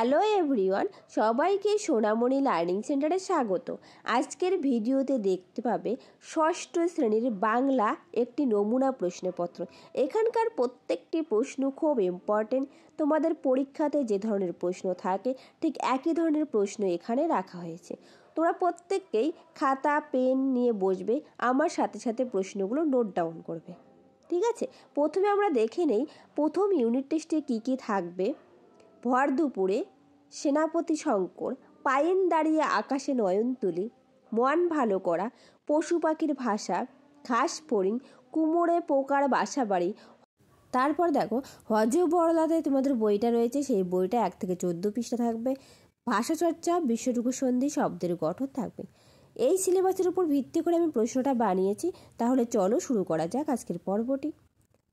Hello everyone, সবাইকে সোনামণি learning সেন্টারে স্বাগত। আজকের ভিডিওতে দেখতে পাবে ষষ্ঠ শ্রেণীর বাংলা একটি নমুনা প্রশ্নপত্র। এখানকার প্রত্যেকটি প্রশ্ন খুব ইম্পর্টেন্ট। তোমাদের পরীক্ষাতে যে ধরনের প্রশ্ন থাকে ঠিক একই ধরনের প্রশ্ন এখানে রাখা হয়েছে। তোমরা প্রত্যেককেই খাতা পেন নিয়ে বসবে, আমার সাথে সাথে প্রশ্নগুলো নোট ডাউন করবে, ঠিক আছে? প্রথমে আমরা দেখে নেই প্রথম ইউনিট টেস্টে কী কী থাকবে। ভর দুপুরে, সেনাপতি শঙ্কর, পায়েন দাঁড়িয়ে আকাশে নয়ন তুলি, মন ভালো করা, পশু পাখির ভাষা, ঘাস ফড়িং, কুমোরে পোকার বাসা বাড়ি। তারপর দেখো হজ বড়লাতে তোমাদের বইটা রয়েছে, সেই বইটা 1 থেকে 14 পৃষ্ঠা থাকবে। ভাষাচর্চা, বিশ্বটুকু সন্ধি, শব্দের গঠন থাকবে। এই সিলেবাসের উপর ভিত্তি করে আমি প্রশ্নটা বানিয়েছি। তাহলে চলো শুরু করা যাক আজকের পর্বটি।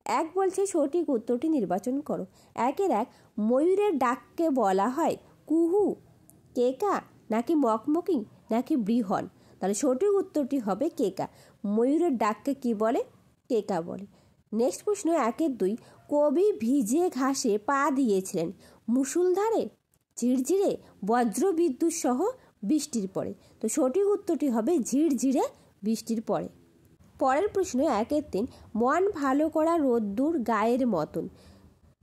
1 বলছে সঠিক উত্তরটি নির্বাচন করো। 1-এর 1, ময়ূরের ডাককে বলা হয় কুহু, কেকা, নাকি মকমকি, নাকি বৃহন? তাহলে সঠিক উত্তরটি হবে কেকা। ময়ূরের ডাককে কি বলে? কেকা বলে। নেক্সট প্রশ্ন 1-এর 2, কবি ভিজে ঘাসে পা দিয়েছিলেন মুষলধারে, ঝিরঝিরে, বজ্র বিদ্যুৎ সহ বৃষ্টির পরে। তো সঠিক উত্তরটি হবে ঝিরঝিরে বৃষ্টির পরে। পরের প্রশ্ন 1-এর 3, মন ভালো করা রোদ্দুর গায়ের মতন,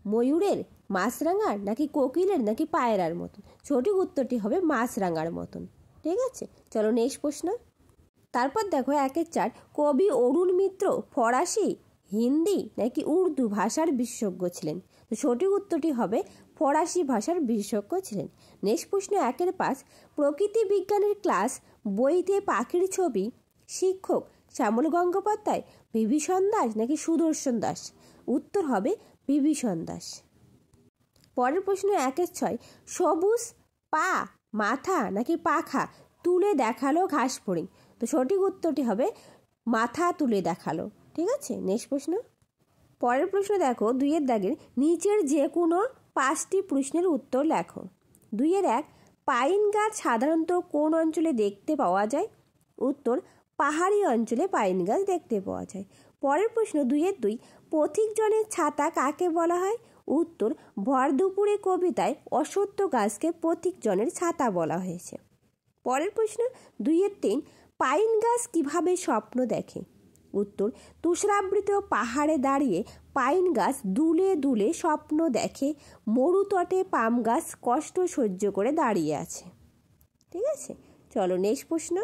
ময়ূরের, মাছরাঙার, নাকি কোকিলের, নাকি পায়রার মতন? সঠিক উত্তরটি হবে মাছরাঙার মতন, ঠিক আছে? চলো নেক্সট প্রশ্ন। তারপর দেখো 1-এর 4, কবি অরুণ মিত্র ফরাসি, হিন্দি, নাকি উর্দু ভাষার বিশেষজ্ঞ ছিলেন? তো সঠিক উত্তরটি হবে ফরাসি ভাষার বিশেষজ্ঞ ছিলেন। নেক্সট প্রশ্ন 1-এর 5, প্রকৃতি বিজ্ঞানের ক্লাস বইতে পাখির ছবি, শিক্ষক শ্যামল গঙ্গোপাধ্যায়, বিভীষণ দাস, নাকি সুদর্শন দাস? উত্তর হবে বিভীষণ দাস। পরের প্রশ্ন 1-এর 6, সবুজ পা, মাথা, নাকি পাখা তুলে দেখালো ঘাস ফড়িং? তো সঠিক উত্তরটি হবে মাথা তুলে দেখালো, ঠিক আছে? নেক্সট প্রশ্ন। পরের প্রশ্ন দেখো 2-এর দাগের নিচের যে কোনো 5টি প্রশ্নের উত্তর লেখো। 2-এর 1, পাইন গাছ সাধারণত কোন অঞ্চলে দেখতে পাওয়া যায়? উত্তর পাহাড়ি অঞ্চলে পাইন গাছ দেখতে পাওয়া যায়। পরের প্রশ্ন 2-এর 2, পথিকজনের ছাতা কাকে বলা হয়? উত্তর ভর দুপুরে কবিতায় অশ্বত্থ গাছকে পথিকজনের ছাতা বলা হয়েছে। পরের প্রশ্ন 2-এর 3, পাইন গাছ কিভাবে স্বপ্ন দেখে? উত্তর তুষারাবৃত পাহাড়ে দাঁড়িয়ে পাইন গাছ দুলে দুলে স্বপ্ন দেখে, মরুতটে পাম গাছ কষ্ট সহ্য করে দাঁড়িয়ে আছে, ঠিক আছে? চলো নেক্সট প্রশ্ন।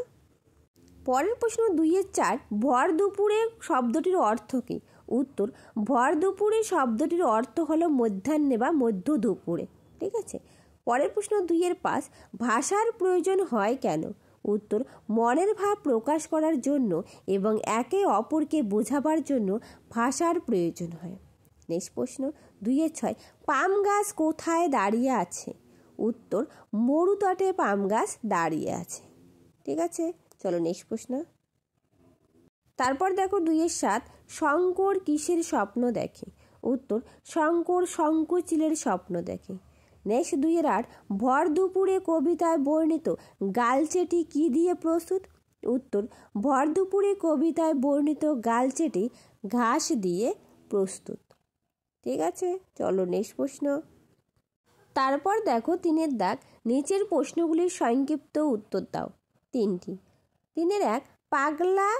পরের প্রশ্ন 2-এর 4, ভর দুপুরে শব্দটির অর্থ কী? উত্তর ভর দুপুরে শব্দটির অর্থ হলো মধ্যাহ্নে বা মধ্য দুপুরে, ঠিক আছে? পরের প্রশ্ন 2-এর 5, ভাষার প্রয়োজন হয় কেন? উত্তর মনের ভাব প্রকাশ করার জন্য এবং একে অপরকে বোঝাবার জন্য ভাষার প্রয়োজন হয়। নেক্সট প্রশ্ন 2-এর 6, পাম গাছ কোথায় দাঁড়িয়ে আছে? উত্তর মরুতটে পাম গাছ দাঁড়িয়ে আছে, ঠিক আছে? চলো নেক্সট প্রশ্ন। তারপর দেখো 2-এর 7, শঙ্কর কিসের স্বপ্ন দেখে? উত্তর শঙ্কর শঙ্কুচিলের স্বপ্ন দেখে। নেক্সট 2-এর 8, ভর দুপুরে কবিতায় বর্ণিত গালচেটি কি দিয়ে প্রস্তুত? উত্তর ভর দুপুরে কবিতায় বর্ণিত গালচেটি ঘাস দিয়ে প্রস্তুত, ঠিক আছে? চলো নেক্সট প্রশ্ন। তারপর দেখো 3-এর দাগ, নিচের প্রশ্নগুলির সংক্ষিপ্ত উত্তর দাও 3টি। 3-এর 1, পাগলা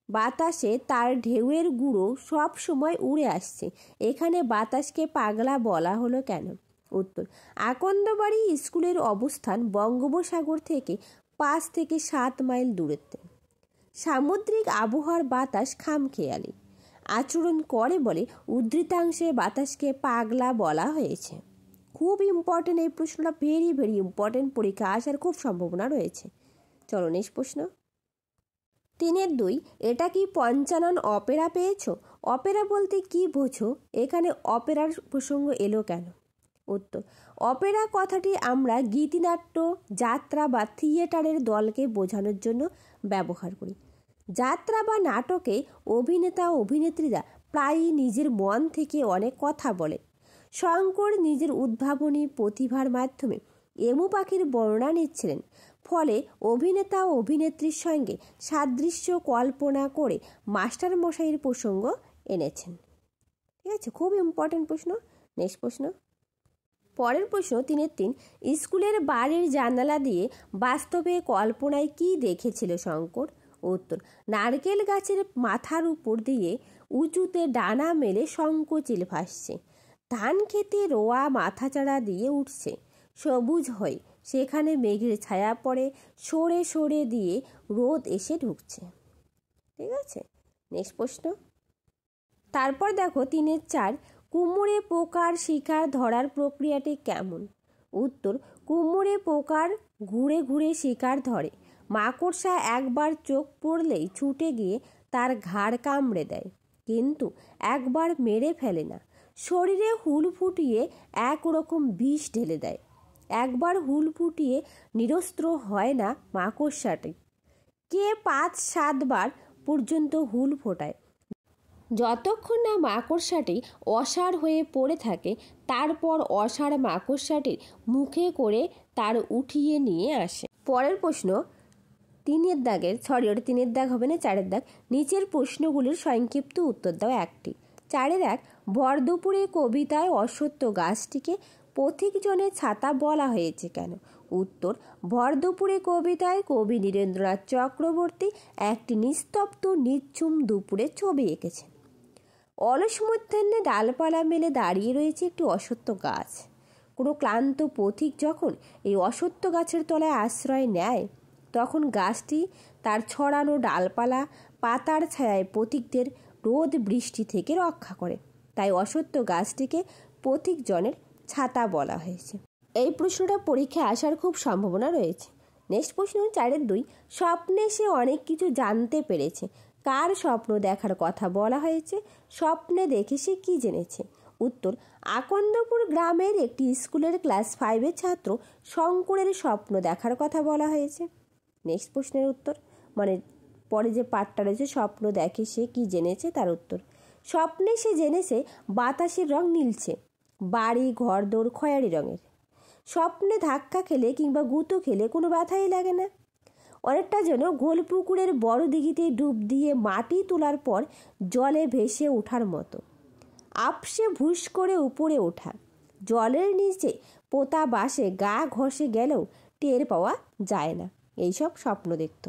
বাতাসে তার ঢেউয়ের গুঁড়ো সব সময় উড়ে আসছে, এখানে বাতাসকে পাগলা বলা হলো কেন? উত্তর আকন্দবাড়ি স্কুলের অবস্থান বঙ্গোপসাগর থেকে 5 থেকে 7 মাইল দূরত্বে। সামুদ্রিক আবহাওয়ার বাতাস খামখেয়ালি আচরণ করে বলে উদ্ধৃতাংশে বাতাসকে পাগলা বলা হয়েছে। খুব ইম্পর্টেন্ট এই প্রশ্নটা, ভেরি ভেরি ইম্পর্টেন্ট, পরীক্ষা আসার খুব সম্ভাবনা রয়েছে। চলো নেক্সট প্রশ্ন। 3-এর 2, এটা কি পঞ্চানন অপেরা পেয়েছো? অপেরা বলতে কি বোঝো? এখানে অপেরার প্রসঙ্গ এলো কেন? উত্তর অপেরা কথাটি আমরা গীতিনাট্য, যাত্রা বা থিয়েটারের দলকে বোঝানোর জন্য ব্যবহার করি। যাত্রা বা নাটকে অভিনেতা অভিনেত্রীরা প্রায়ই নিজের মন থেকে অনেক কথা বলে। শঙ্কর নিজের উদ্ভাবনী প্রতিভার মাধ্যমে এমু পাখির বর্ণনা নিচ্ছিলেন, ফলে অভিনেতা ও অভিনেত্রীর সঙ্গে সাদৃশ্য কল্পনা করে মাস্টার মশাইয়ের প্রসঙ্গ এনেছেন, ঠিক আছে? খুব ইম্পর্টেন্ট প্রশ্ন। নেক্সট প্রশ্ন। পরের প্রশ্ন 3-3, স্কুলের বাড়ির জানালা দিয়ে বাস্তবে কল্পনায় কি দেখেছিল শঙ্কর? উত্তর, নারকেল গাছের মাথার উপর দিয়ে উঁচুতে ডানা মেলে শঙ্খচিল ভাসছে, ধান খেতে রোয়া মাথাচাড়া দিয়ে উঠছে সবুজ হয়ে, সেখানে মেঘের ছায়া পড়ে সরে সরে দিয়ে রোদ এসে ঢুকছে। ঠিক আছে, নেক্সট প্রশ্ন। তারপর দেখো 3-4, কুমড়ে পোকার শিকার ধরার প্রক্রিয়াটি কেমন? উত্তর, কুমড়ে পোকার ঘুরে ঘুরে শিকার ধরে। মাকড়সা একবার চোখ পড়লেই ছুটে গিয়ে তার ঘাড় কামড়ে দেয়, কিন্তু একবার মেরে ফেলে না। শরীরে হুল ফুটিয়ে একরকম বিষ ঢেলে দেয়। একবার হুল ফুটিয়ে নিরস্ত্র হয় না মাকড়সাটি। কে 5-7 বার পর্যন্ত হুল ফোটায়। যতক্ষণ না মাকড়সাটি অসাড় হয়ে পড়ে থাকে, তারপর অসাড় মাকড়সাটির মুখে করে তার উঠিয়ে নিয়ে আসে। পরের প্রশ্ন 3-এর দাগের, ওটা 3-এর দাগ হবে না, 4-এর দাগ। নিচের প্রশ্নগুলির সংক্ষিপ্ত উত্তর দাও একটি। 4-এর 1, ভর দুপুরে কবিতায় অশ্বত্থ গাছটিকে পথিকজনের ছাতা বলা হয়েছে কেন? উত্তর, ভর দুপুরে কবিতায় কবি নীরেন্দ্রনাথ চক্রবর্তী একটি নিস্তব্ধ নিঝুম দুপুরে ছবি এঁকেছেন। অলস মধ্যাহ্নে ডালপালা মেলে দাঁড়িয়ে রয়েছে একটি অশ্বত্থ গাছ। কোনো ক্লান্ত পথিক যখন এই অশ্বত্থ গাছের তলায় আশ্রয় নেয়, তখন গাছটি তার ছড়ানো ডালপালা পাতার ছায়ায় পথিকদের রোদ বৃষ্টি থেকে রক্ষা করে। তাই অশ্বত্থ গাছটিকে পথিকজনের ছাতা বলা হয়েছে। এই প্রশ্নটা পরীক্ষায় আসার খুব সম্ভাবনা রয়েছে। নেক্সট প্রশ্ন 4-এর 2, স্বপ্নে সে অনেক কিছু জানতে পেরেছে। কার স্বপ্ন দেখার কথা বলা হয়েছে? স্বপ্নে দেখে সে কি জেনেছে? উত্তর, আকন্দপুর গ্রামের একটি স্কুলের ক্লাস 5-এর ছাত্র শঙ্করের স্বপ্ন দেখার কথা বলা হয়েছে। নেক্সট প্রশ্নের উত্তর, মানে পরে যে পার্টটা রয়েছে স্বপ্ন দেখে সে কি জেনেছে তার উত্তর। স্বপ্নে সে জেনেছে বাতাসের রং নীলছে, বাড়ি ঘরদোর খয়েরি রঙের। স্বপ্নে ধাক্কা খেলে কিংবা গুঁতো খেলে কোনো ব্যথাই লাগে না। অনেকটা যেন গোলপুকুরের বড় দিঘিতে ডুব দিয়ে মাটি তোলার পর জলে ভেসে ওঠার মতো। আপসে ভুস করে উপরে ওঠা, জলের নিচে পোতা বাসে গা ঘষে গেলেও টের পাওয়া যায় না, এইসব স্বপ্ন দেখত।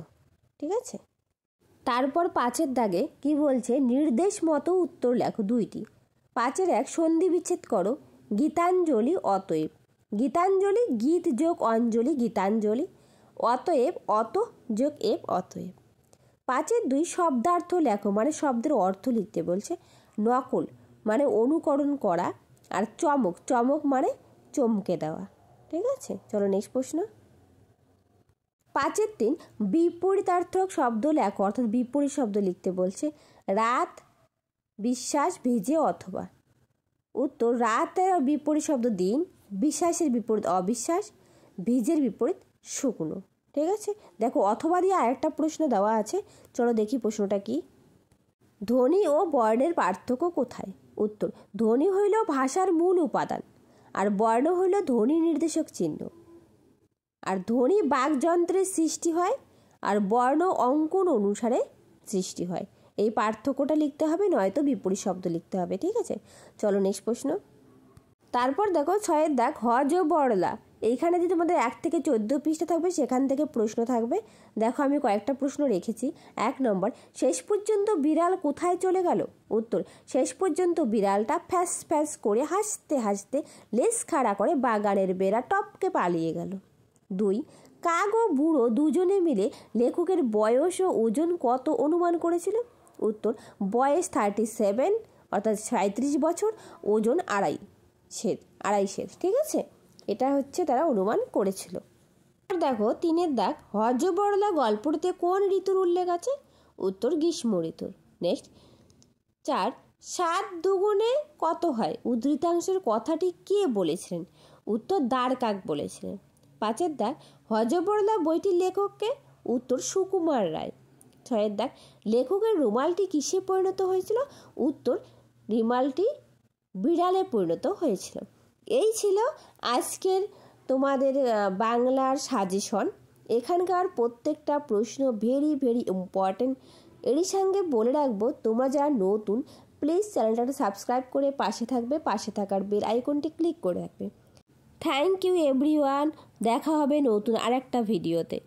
ঠিক আছে, তারপর 5-এর দাগে কি বলছে? নির্দেশ মতো উত্তর লেখো 2টি। 5-এর 1, সন্ধি বিচ্ছেদ করো। গীতাঞ্জলি অতএব। গীতাঞ্জলি গীত যোগ অঞ্জলি গীতাঞ্জলি, অতএব অত যোগ এব অতএব। 5-এর 2, শব্দার্থ লেখো, মানে শব্দের অর্থ লিখতে বলছে। নকল মানে অনুকরণ করা, আর চমক, চমক মানে চমকে দেওয়া। ঠিক আছে, চলো নেক্সট প্রশ্ন। 5-এর 3, বিপরীতার্থক শব্দ লেখো, অর্থাৎ বিপরীত শব্দ লিখতে বলছে। রাত, বিশ্বাস, ভিজে অথবা। উত্তর, রাতের বিপরীত শব্দ দিন, বিশ্বাসের বিপরীত অবিশ্বাস, ভিজের বিপরীত শুকনো। ঠিক আছে, দেখো অথবা দিয়ে আরেকটা প্রশ্ন দেওয়া আছে, চলো দেখি প্রশ্নটা কি। ধ্বনি ও বর্ণের পার্থক্য কোথায়? উত্তর, ধ্বনি হইল ভাষার মূল উপাদান, আর বর্ণ হইল ধ্বনি নির্দেশক চিহ্ন। আর ধ্বনি বাকযন্ত্রের সৃষ্টি হয়, আর বর্ণ অঙ্কন অনুসারে সৃষ্টি হয়। এই পার্থক্যটা লিখতে হবে, নয়তো বিপরীত শব্দ লিখতে হবে। ঠিক আছে, চলো নেক্সট প্রশ্ন। তারপর দেখো 6-এর দাগ, হজ ও বড়লা। এইখানে যে তোমাদের 1 থেকে 14 পৃষ্ঠা থাকবে, সেখান থেকে প্রশ্ন থাকবে। দেখো আমি কয়েকটা প্রশ্ন রেখেছি। 1 নম্বর, শেষ পর্যন্ত বিড়াল কোথায় চলে গেল? উত্তর, শেষ পর্যন্ত বিড়ালটা ফ্যাস ফ্যাস করে হাসতে হাসতে লেজ খাড়া করে বাগানের বেড়া টপকে পালিয়ে গেল। 2, কাক ও বুড়ো দুজনে মিলে লেখকের বয়স ও ওজন কত অনুমান করেছিল? উত্তর, বয়স 37 অর্থাৎ 37 বছর, ওজন 2.5 সের। ঠিক আছে, এটা হচ্ছে তারা অনুমান করেছিল। আর দেখো 3-এর দাগ, হজ বড়লা গল্পটিতে কোন ঋতুর উল্লেখ আছে? উত্তর, গ্রীষ্ম ঋতুর। নেক্সট 4, 7 দুগুণে কত হয়? উদ্ধৃতাংশের কথাটি কে বলেছিলেন? উত্তর, দ্বারকাক বলেছিলেন। 5-এর দাগ, হজবরলা বইটির লেখককে? উত্তর, সুকুমার রায়। 6-এর দাগ, লেখকের রুমালটি কিসে পরিণত হয়েছিল? উত্তর, রুমালটি বিড়ালে পরিণত হয়েছিল। এই ছিল আজকের তোমাদের বাংলার সাজেশন। এখানকার প্রত্যেকটা প্রশ্ন ভেরি ভেরি ইম্পর্টেন্ট। এরই সঙ্গে বলে রাখবো, তোমরা যারা নতুন, প্লিজ চ্যানেলটাকে সাবস্ক্রাইব করে পাশে থাকবে, পাশে থাকার বেল আইকনটি ক্লিক করে রাখবে। থ্যাংক ইউ এভরিওয়ান, দেখা হবে নতুন আরেকটা ভিডিওতে।